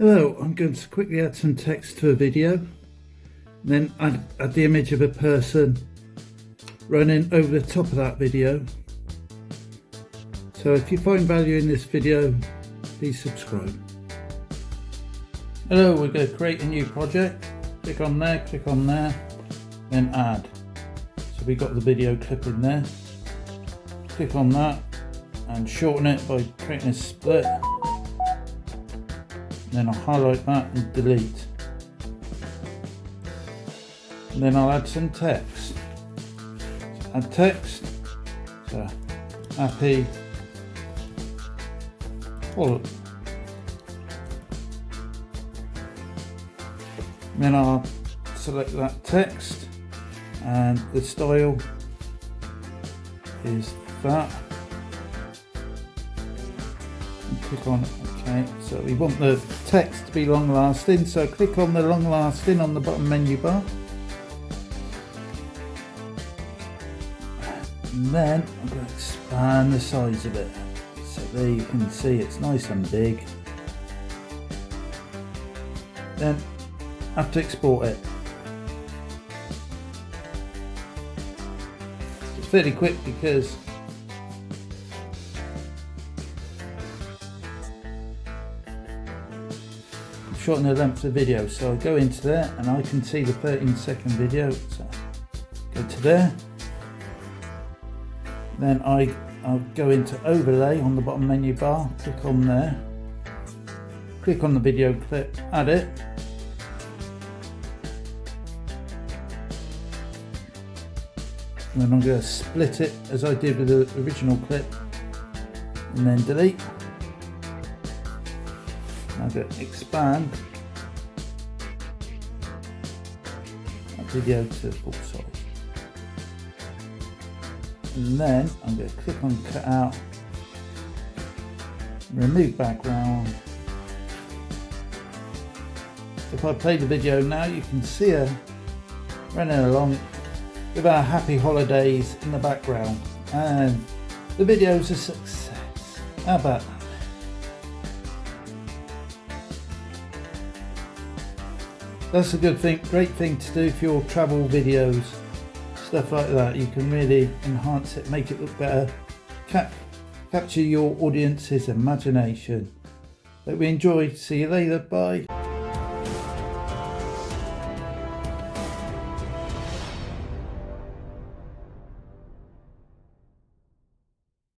Hello, I'm going to quickly add some text to a video, then add the image of a person running over the top of that video. So if you find value in this video, please subscribe. Hello, we're going to create a new project. Click on there, then add. So we got the video clip in there. Click on that and shorten it by creating a split. Then I'll highlight that and delete. And then I'll add some text. So add text. So happy. Well, then I'll select that text and the style is that. And click on OK. So we want the text to be long lasting, so click on the long lasting on the bottom menu bar. And then I'm going to expand the size of it. So there you can see it's nice and big. Then I have to export it. It's fairly quick because I'm shortening the length of the video. So I go into there and I can see the 13-second video. So go to there. Then I'll go into overlay on the bottom menu bar, click on there, click on the video clip, add it. And then I'm going to split it as I did with the original clip and then delete. I'm going to expand that video to full size. And then I'm going to click on cut out, remove background. If I play the video now, you can see her running along with our happy holidays in the background, and the video's a success. How about that? That's a good thing, great thing to do for your travel videos. Stuff like that, you can really enhance it, make it look better, capture your audience's imagination. Hope we enjoyed. See you later, bye.